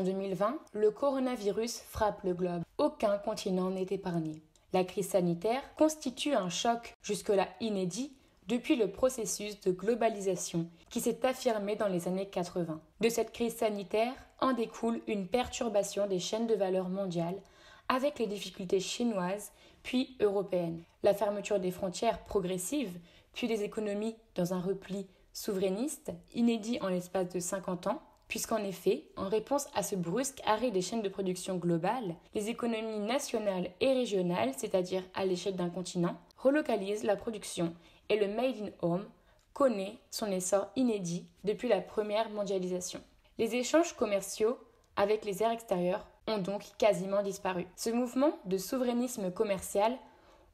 En 2020, le coronavirus frappe le globe. Aucun continent n'est épargné. La crise sanitaire constitue un choc jusque-là inédit depuis le processus de globalisation qui s'est affirmé dans les années 80. De cette crise sanitaire en découle une perturbation des chaînes de valeur mondiales avec les difficultés chinoises puis européennes. La fermeture des frontières progressives puis des économies dans un repli souverainiste inédit en l'espace de 50 ans, puisqu'en effet, en réponse à ce brusque arrêt des chaînes de production globales, les économies nationales et régionales, c'est-à-dire à l'échelle d'un continent, relocalisent la production et le Made in Home connaît son essor inédit depuis la première mondialisation. Les échanges commerciaux avec les aires extérieures ont donc quasiment disparu. Ce mouvement de souverainisme commercial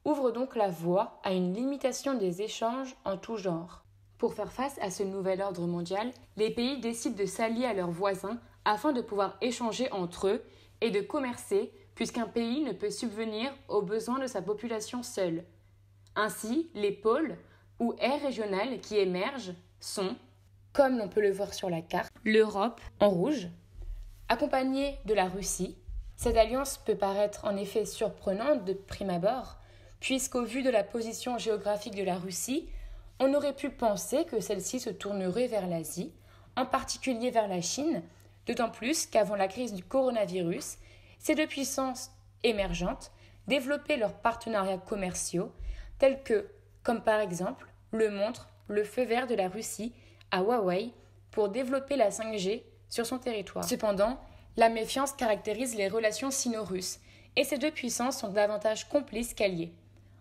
ouvre donc la voie à une limitation des échanges en tout genre. Pour faire face à ce nouvel ordre mondial, les pays décident de s'allier à leurs voisins afin de pouvoir échanger entre eux et de commercer puisqu'un pays ne peut subvenir aux besoins de sa population seule. Ainsi, les pôles ou aires régionales qui émergent sont, comme l'on peut le voir sur la carte, l'Europe en rouge, accompagnée de la Russie. Cette alliance peut paraître en effet surprenante de prime abord, puisqu'au vu de la position géographique de la Russie, on aurait pu penser que celle-ci se tournerait vers l'Asie, en particulier vers la Chine, d'autant plus qu'avant la crise du coronavirus, ces deux puissances émergentes développaient leurs partenariats commerciaux, tels que, comme par exemple, le montre le feu vert de la Russie à Huawei pour développer la 5G sur son territoire. Cependant, la méfiance caractérise les relations sino-russes, et ces deux puissances sont davantage complices qu'alliées.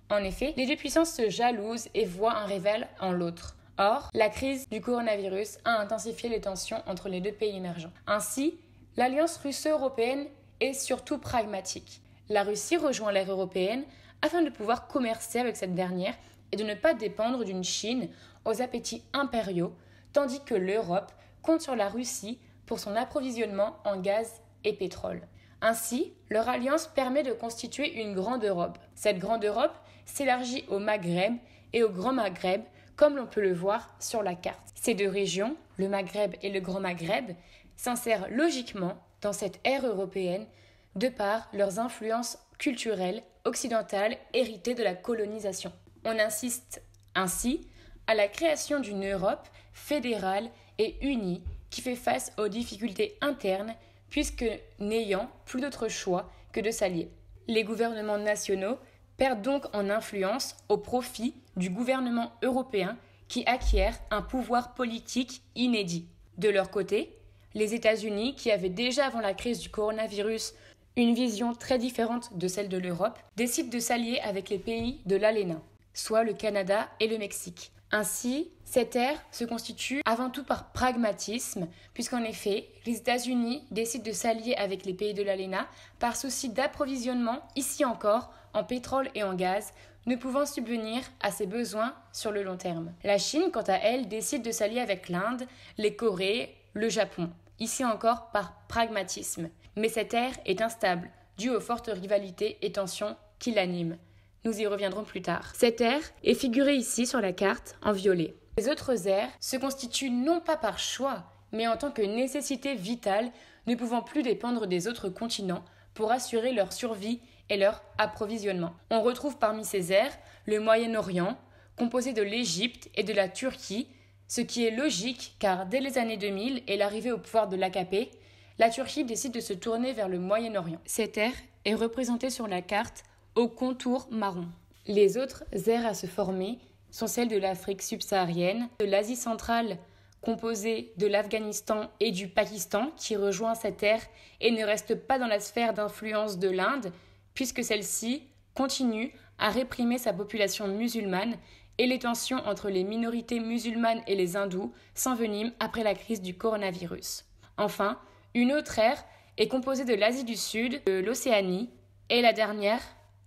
En effet, les deux puissances se jalousent et voient un rival en l'autre. Or, la crise du coronavirus a intensifié les tensions entre les deux pays émergents. Ainsi, l'alliance russo-européenne est surtout pragmatique. La Russie rejoint l'ère européenne afin de pouvoir commercer avec cette dernière et de ne pas dépendre d'une Chine aux appétits impériaux, tandis que l'Europe compte sur la Russie pour son approvisionnement en gaz et pétrole. Ainsi, leur alliance permet de constituer une grande Europe. Cette grande Europe s'élargit au Maghreb et au Grand Maghreb, comme l'on peut le voir sur la carte. Ces deux régions, le Maghreb et le Grand Maghreb, s'insèrent logiquement dans cette ère européenne de par leurs influences culturelles occidentales héritées de la colonisation. On insiste ainsi à la création d'une Europe fédérale et unie qui fait face aux difficultés internes puisque n'ayant plus d'autre choix que de s'allier. Les gouvernements nationaux perdent donc en influence au profit du gouvernement européen qui acquiert un pouvoir politique inédit. De leur côté, les États-Unis, qui avaient déjà avant la crise du coronavirus une vision très différente de celle de l'Europe, décident de s'allier avec les pays de l'ALENA, soit le Canada et le Mexique. Ainsi, cette ère se constitue avant tout par pragmatisme, puisqu'en effet, les États-Unis décident de s'allier avec les pays de l'ALENA par souci d'approvisionnement, ici encore, en pétrole et en gaz, ne pouvant subvenir à ses besoins sur le long terme. La Chine, quant à elle, décide de s'allier avec l'Inde, les Corées, le Japon, ici encore par pragmatisme. Mais cette ère est instable, due aux fortes rivalités et tensions qui l'animent. Nous y reviendrons plus tard. Cette ère est figurée ici sur la carte en violet. Les autres ères se constituent non pas par choix, mais en tant que nécessité vitale, ne pouvant plus dépendre des autres continents pour assurer leur survie et leur approvisionnement. On retrouve parmi ces ères le Moyen-Orient, composé de l'Égypte et de la Turquie, ce qui est logique car dès les années 2000 et l'arrivée au pouvoir de l'AKP, la Turquie décide de se tourner vers le Moyen-Orient. Cette ère est représentée sur la carte au contour marron. Les autres aires à se former sont celles de l'Afrique subsaharienne, de l'Asie centrale, composée de l'Afghanistan et du Pakistan, qui rejoint cette ère et ne reste pas dans la sphère d'influence de l'Inde, puisque celle-ci continue à réprimer sa population musulmane et les tensions entre les minorités musulmanes et les hindous s'enveniment après la crise du coronavirus. Enfin, une autre ère est composée de l'Asie du Sud, de l'Océanie et la dernière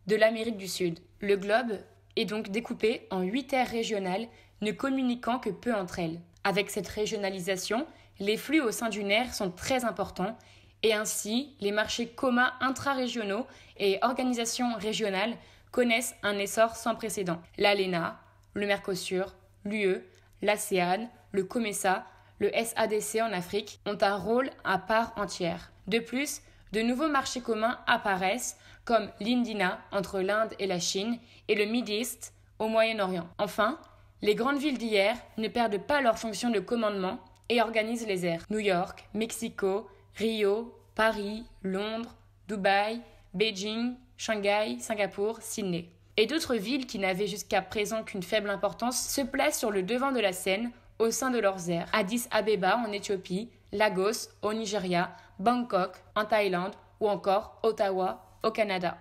de l'Amérique du Sud. Le globe est donc découpé en 8 aires régionales ne communiquant que peu entre elles. Avec cette régionalisation, les flux au sein d'une aire sont très importants et ainsi les marchés communs intra-régionaux et organisations régionales connaissent un essor sans précédent. L'ALENA, le Mercosur, l'UE, l'ASEAN, le COMESA, le SADC en Afrique, ont un rôle à part entière. De plus, de nouveaux marchés communs apparaissent, comme l'Indina entre l'Inde et la Chine et le Mid East au Moyen-Orient. Enfin, les grandes villes d'hier ne perdent pas leur fonction de commandement et organisent les airs. New York, Mexico, Rio, Paris, Londres, Dubaï, Beijing, Shanghai, Singapour, Sydney. Et d'autres villes qui n'avaient jusqu'à présent qu'une faible importance se placent sur le devant de la scène au sein de leurs aires. Addis Abeba en Éthiopie, Lagos au Nigeria, Bangkok en Thaïlande ou encore Ottawa au Canada.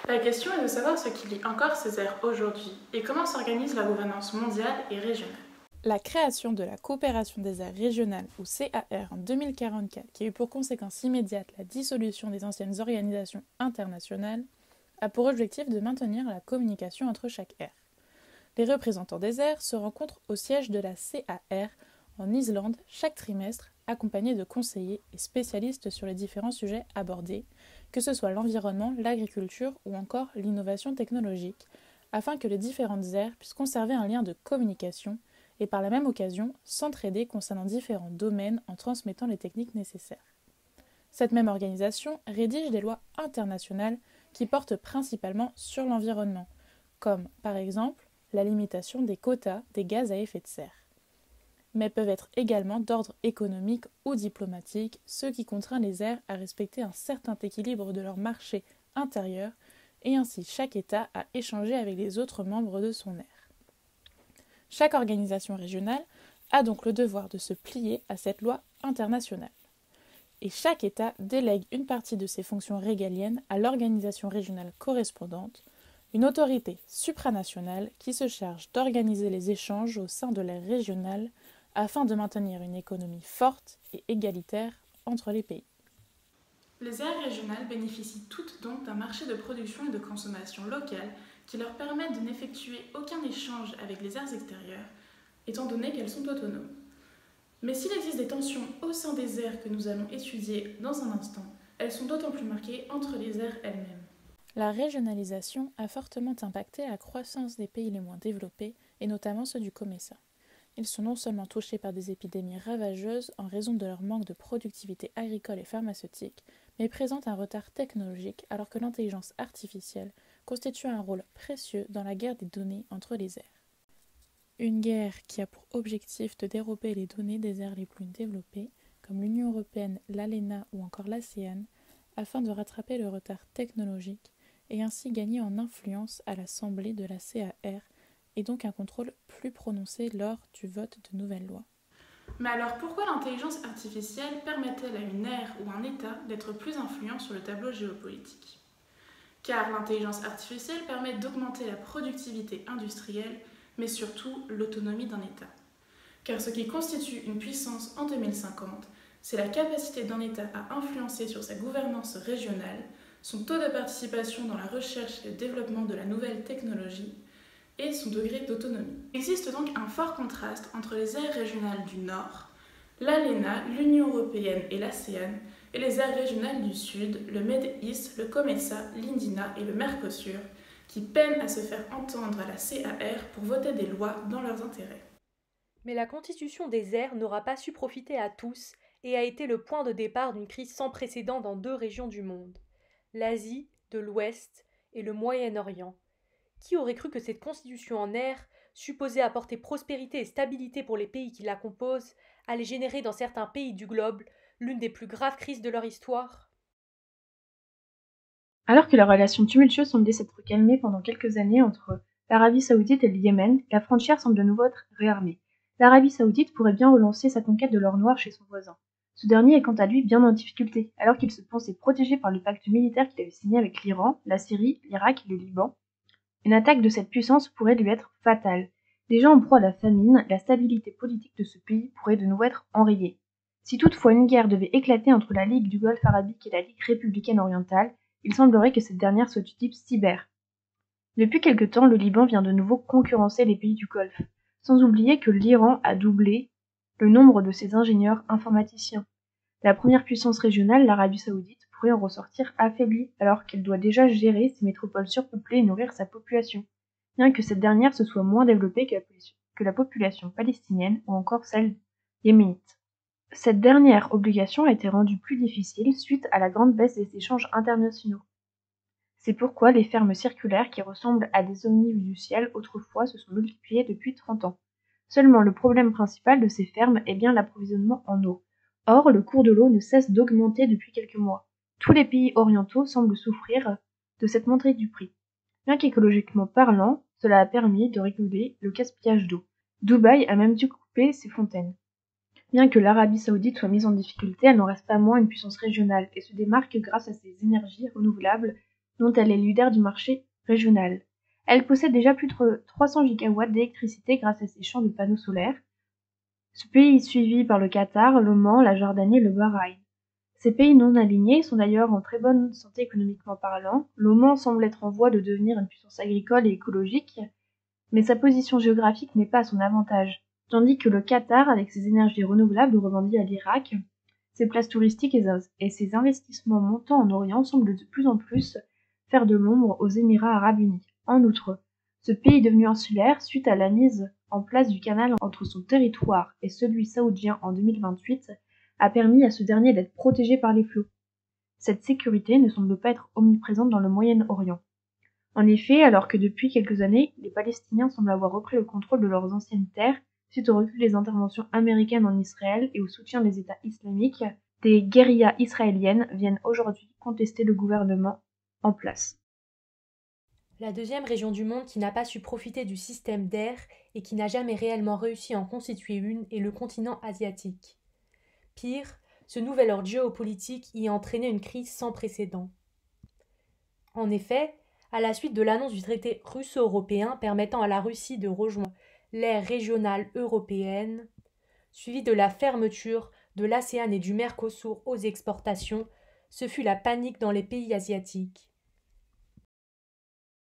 La question est de savoir ce qui lie encore ces aires aujourd'hui et comment s'organise la gouvernance mondiale et régionale. La création de la coopération des aires régionales ou CAR en 2044, qui a eu pour conséquence immédiate la dissolution des anciennes organisations internationales, a pour objectif de maintenir la communication entre chaque aire. Les représentants des aires se rencontrent au siège de la CAR en Islande chaque trimestre, accompagnés de conseillers et spécialistes sur les différents sujets abordés, que ce soit l'environnement, l'agriculture ou encore l'innovation technologique, afin que les différentes aires puissent conserver un lien de communication et par la même occasion s'entraider concernant différents domaines en transmettant les techniques nécessaires. Cette même organisation rédige des lois internationales qui portent principalement sur l'environnement, comme par exemple la limitation des quotas des gaz à effet de serre, mais peuvent être également d'ordre économique ou diplomatique, ce qui contraint les aires à respecter un certain équilibre de leur marché intérieur et ainsi chaque État à échanger avec les autres membres de son aire. Chaque organisation régionale a donc le devoir de se plier à cette loi internationale. Et chaque État délègue une partie de ses fonctions régaliennes à l'organisation régionale correspondante, une autorité supranationale qui se charge d'organiser les échanges au sein de l'aire régionale afin de maintenir une économie forte et égalitaire entre les pays. Les aires régionales bénéficient toutes donc d'un marché de production et de consommation locale qui leur permettent de n'effectuer aucun échange avec les aires extérieures, étant donné qu'elles sont autonomes. Mais s'il existe des tensions au sein des aires que nous allons étudier dans un instant, elles sont d'autant plus marquées entre les aires elles-mêmes. La régionalisation a fortement impacté la croissance des pays les moins développés, et notamment ceux du COMESA. Ils sont non seulement touchés par des épidémies ravageuses en raison de leur manque de productivité agricole et pharmaceutique, mais présentent un retard technologique alors que l'intelligence artificielle constitue un rôle précieux dans la guerre des données entre les aires. Une guerre qui a pour objectif de dérober les données des aires les plus développées, comme l'Union européenne, l'ALENA ou encore l'ASEAN, afin de rattraper le retard technologique et ainsi gagner en influence à l'Assemblée de la CAR et donc un contrôle plus prononcé lors du vote de nouvelles lois. Mais alors pourquoi l'intelligence artificielle permet-elle à une ère ou un État d'être plus influent sur le tableau géopolitique ? Car l'intelligence artificielle permet d'augmenter la productivité industrielle, mais surtout l'autonomie d'un État. Car ce qui constitue une puissance en 2050, c'est la capacité d'un État à influencer sur sa gouvernance régionale, son taux de participation dans la recherche et le développement de la nouvelle technologie, et son degré d'autonomie. Il existe donc un fort contraste entre les aires régionales du Nord, l'ALENA, l'Union européenne et l'ASEAN, et les aires régionales du Sud, le Med-East, le COMESA, l'Indina et le Mercosur, qui peinent à se faire entendre à la CAR pour voter des lois dans leurs intérêts. Mais la constitution des aires n'aura pas su profiter à tous et a été le point de départ d'une crise sans précédent dans deux régions du monde, l'Asie de l'Ouest et le Moyen-Orient. Qui aurait cru que cette constitution en aires, supposée apporter prospérité et stabilité pour les pays qui la composent, allait générer dans certains pays du globe l'une des plus graves crises de leur histoire ? Alors que la relation tumultueuse semblait s'être calmée pendant quelques années entre l'Arabie Saoudite et le Yémen, la frontière semble de nouveau être réarmée. L'Arabie Saoudite pourrait bien relancer sa conquête de l'or noir chez son voisin. Ce dernier est quant à lui bien en difficulté, alors qu'il se pensait protégé par le pacte militaire qu'il avait signé avec l'Iran, la Syrie, l'Irak et le Liban. Une attaque de cette puissance pourrait lui être fatale. Déjà en proie à la famine, la stabilité politique de ce pays pourrait de nouveau être enrayée. Si toutefois une guerre devait éclater entre la Ligue du Golfe arabique et la Ligue républicaine orientale, il semblerait que cette dernière soit du type cyber. Depuis quelque temps, le Liban vient de nouveau concurrencer les pays du Golfe, sans oublier que l'Iran a doublé le nombre de ses ingénieurs informaticiens. La première puissance régionale, l'Arabie Saoudite, pourrait en ressortir affaiblie, alors qu'elle doit déjà gérer ses métropoles surpeuplées et nourrir sa population, bien que cette dernière se soit moins développée que la population palestinienne ou encore celle yéménite. Cette dernière obligation a été rendue plus difficile suite à la grande baisse des échanges internationaux. C'est pourquoi les fermes circulaires qui ressemblent à des ovnis vus du ciel autrefois se sont multipliées depuis 30 ans. Seulement le problème principal de ces fermes est bien l'approvisionnement en eau. Or, le cours de l'eau ne cesse d'augmenter depuis quelques mois. Tous les pays orientaux semblent souffrir de cette montée du prix. Bien qu'écologiquement parlant, cela a permis de réguler le gaspillage d'eau. Dubaï a même dû couper ses fontaines. Bien que l'Arabie saoudite soit mise en difficulté, elle n'en reste pas moins une puissance régionale et se démarque grâce à ses énergies renouvelables dont elle est leader du marché régional. Elle possède déjà plus de 300 gigawatts d'électricité grâce à ses champs de panneaux solaires. Ce pays est suivi par le Qatar, l'Oman, la Jordanie et le Bahreïn. Ces pays non alignés sont d'ailleurs en très bonne santé économiquement parlant. L'Oman semble être en voie de devenir une puissance agricole et écologique, mais sa position géographique n'est pas à son avantage, tandis que le Qatar, avec ses énergies renouvelables revendues à l'Irak, ses places touristiques et ses investissements montants en Orient semblent de plus en plus faire de l'ombre aux Émirats arabes unis. En outre, ce pays devenu insulaire, suite à la mise en place du canal entre son territoire et celui saoudien en 2028, a permis à ce dernier d'être protégé par les flots. Cette sécurité ne semble pas être omniprésente dans le Moyen-Orient. En effet, alors que depuis quelques années, les Palestiniens semblent avoir repris le contrôle de leurs anciennes terres, suite au recul des interventions américaines en Israël et au soutien des États islamiques, des guérillas israéliennes viennent aujourd'hui contester le gouvernement en place. La deuxième région du monde qui n'a pas su profiter du système d'air et qui n'a jamais réellement réussi à en constituer une est le continent asiatique. Pire, ce nouvel ordre géopolitique y a entraîné une crise sans précédent. En effet, à la suite de l'annonce du traité russo-européen permettant à la Russie de rejoindre l'aire régionale européenne, suivi de la fermeture de l'ASEAN et du Mercosur aux exportations, ce fut la panique dans les pays asiatiques.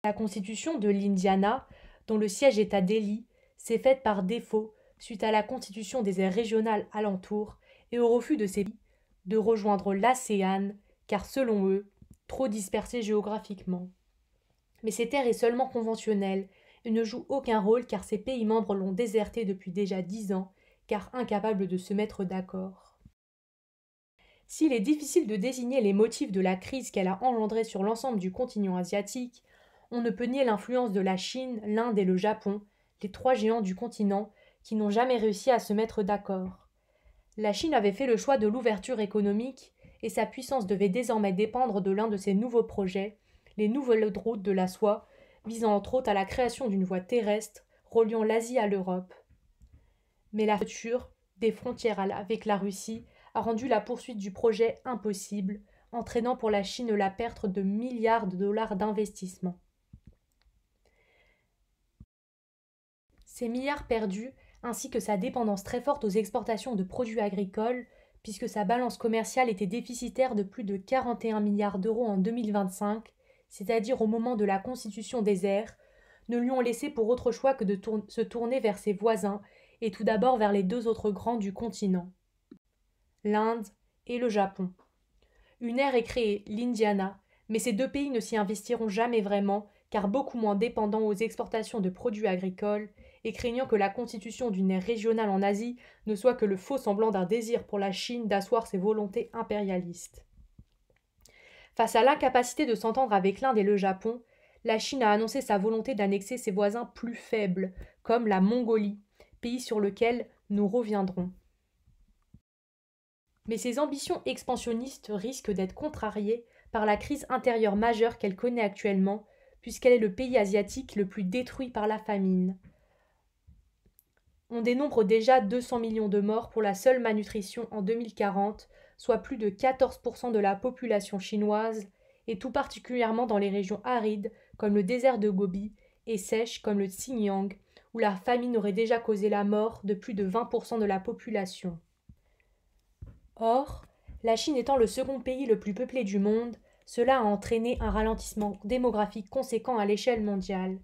La constitution de l'Indiana, dont le siège est à Delhi, s'est faite par défaut suite à la constitution des aires régionales alentours et au refus de ces pays de rejoindre l'ASEAN, car selon eux, trop dispersés géographiquement. Mais cette aire est seulement conventionnelle et ne joue aucun rôle car ces pays membres l'ont désertée depuis déjà 10 ans, car incapables de se mettre d'accord. S'il est difficile de désigner les motifs de la crise qu'elle a engendrée sur l'ensemble du continent asiatique, on ne peut nier l'influence de la Chine, l'Inde et le Japon, les trois géants du continent, qui n'ont jamais réussi à se mettre d'accord. La Chine avait fait le choix de l'ouverture économique et sa puissance devait désormais dépendre de l'un de ses nouveaux projets, les nouvelles routes de la soie, visant entre autres à la création d'une voie terrestre reliant l'Asie à l'Europe. Mais la fermeture des frontières avec la Russie a rendu la poursuite du projet impossible, entraînant pour la Chine la perte de milliards de dollars d'investissement. Ces milliards perdus, ainsi que sa dépendance très forte aux exportations de produits agricoles, puisque sa balance commerciale était déficitaire de plus de 41 milliards d'euros en 2025, c'est-à-dire au moment de la constitution des aires, ne lui ont laissé pour autre choix que de se tourner vers ses voisins, et tout d'abord vers les deux autres grands du continent, l'Inde et le Japon. Une aire est créée, l'Indiana, mais ces deux pays ne s'y investiront jamais vraiment, car beaucoup moins dépendants aux exportations de produits agricoles, et craignant que la constitution d'une aire régionale en Asie ne soit que le faux semblant d'un désir pour la Chine d'asseoir ses volontés impérialistes. Face à l'incapacité de s'entendre avec l'Inde et le Japon, la Chine a annoncé sa volonté d'annexer ses voisins plus faibles, comme la Mongolie, pays sur lequel nous reviendrons. Mais ces ambitions expansionnistes risquent d'être contrariées par la crise intérieure majeure qu'elle connaît actuellement, puisqu'elle est le pays asiatique le plus détruit par la famine. On dénombre déjà 200 millions de morts pour la seule malnutrition en 2040, soit plus de 14% de la population chinoise, et tout particulièrement dans les régions arides comme le désert de Gobi et sèches comme le Xinjiang, où la famine aurait déjà causé la mort de plus de 20% de la population. Or, la Chine étant le second pays le plus peuplé du monde, cela a entraîné un ralentissement démographique conséquent à l'échelle mondiale.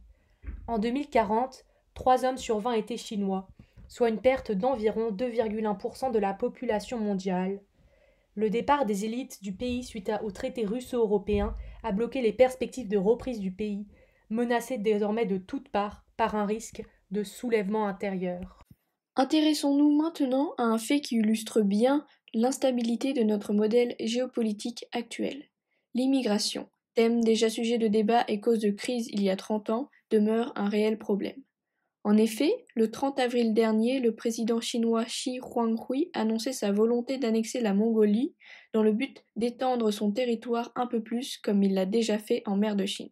En 2040, 3 hommes sur 20 étaient chinois, soit une perte d'environ 2,1% de la population mondiale. Le départ des élites du pays suite au traité russo-européen a bloqué les perspectives de reprise du pays, menacé désormais de toutes parts par un risque de soulèvement intérieur. Intéressons-nous maintenant à un fait qui illustre bien l'instabilité de notre modèle géopolitique actuel. L'immigration, thème déjà sujet de débat et cause de crise il y a 30 ans, demeure un réel problème. En effet, le 30 avril dernier, le président chinois Xi Jinping annonçait sa volonté d'annexer la Mongolie dans le but d'étendre son territoire un peu plus comme il l'a déjà fait en mer de Chine.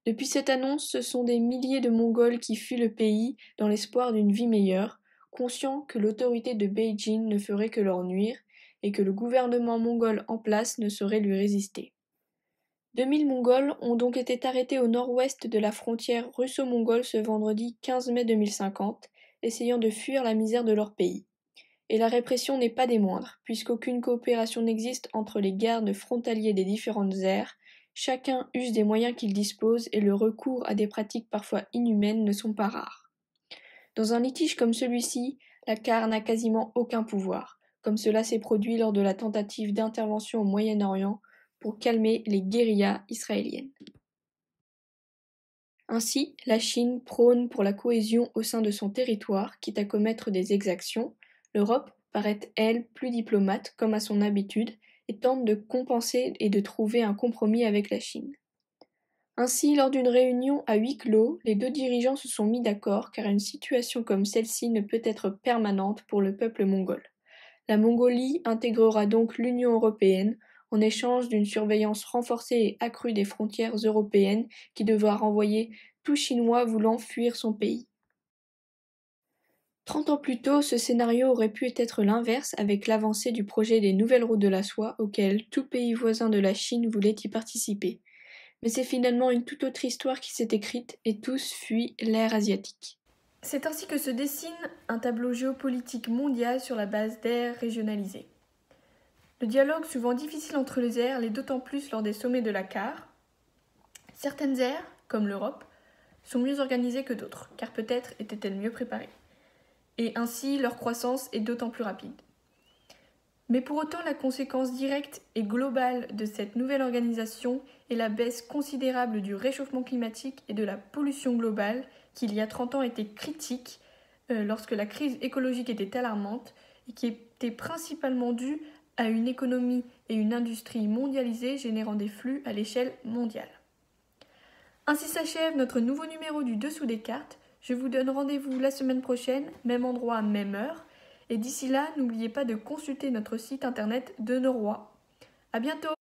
Depuis cette annonce, ce sont des milliers de Mongols qui fuient le pays dans l'espoir d'une vie meilleure, conscients que l'autorité de Beijing ne ferait que leur nuire et que le gouvernement mongol en place ne saurait lui résister. 2000 Mongols ont donc été arrêtés au nord-ouest de la frontière russo-mongole ce vendredi 15 mai 2050, essayant de fuir la misère de leur pays. Et la répression n'est pas des moindres, puisqu'aucune coopération n'existe entre les gardes frontaliers des différentes aires. Chacun use des moyens qu'il dispose et le recours à des pratiques parfois inhumaines ne sont pas rares. Dans un litige comme celui-ci, la CAR n'a quasiment aucun pouvoir, comme cela s'est produit lors de la tentative d'intervention au Moyen-Orient pour calmer les guérillas israéliennes. Ainsi, la Chine prône pour la cohésion au sein de son territoire, quitte à commettre des exactions. L'Europe paraît, elle, plus diplomate, comme à son habitude, et tente de compenser et de trouver un compromis avec la Chine. Ainsi, lors d'une réunion à huis clos, les deux dirigeants se sont mis d'accord car une situation comme celle-ci ne peut être permanente pour le peuple mongol. La Mongolie intégrera donc l'Union européenne en échange d'une surveillance renforcée et accrue des frontières européennes qui devra renvoyer tout Chinois voulant fuir son pays. 30 ans plus tôt, ce scénario aurait pu être l'inverse avec l'avancée du projet des nouvelles routes de la soie auquel tout pays voisin de la Chine voulait y participer. Mais c'est finalement une toute autre histoire qui s'est écrite et tous fuient l'ère asiatique. C'est ainsi que se dessine un tableau géopolitique mondial sur la base d'aires régionalisées. Le dialogue souvent difficile entre les aires l'est d'autant plus lors des sommets de la CAR. Certaines aires, comme l'Europe, sont mieux organisées que d'autres, car peut-être étaient-elles mieux préparées. Et ainsi leur croissance est d'autant plus rapide. Mais pour autant, la conséquence directe et globale de cette nouvelle organisation est la baisse considérable du réchauffement climatique et de la pollution globale qui, il y a 30 ans, était critique lorsque la crise écologique était alarmante et qui était principalement due à une économie et une industrie mondialisées générant des flux à l'échelle mondiale. Ainsi s'achève notre nouveau numéro du Dessous des cartes. Je vous donne rendez-vous la semaine prochaine, même endroit, même heure. Et d'ici là, n'oubliez pas de consulter notre site internet de Norois. À bientôt!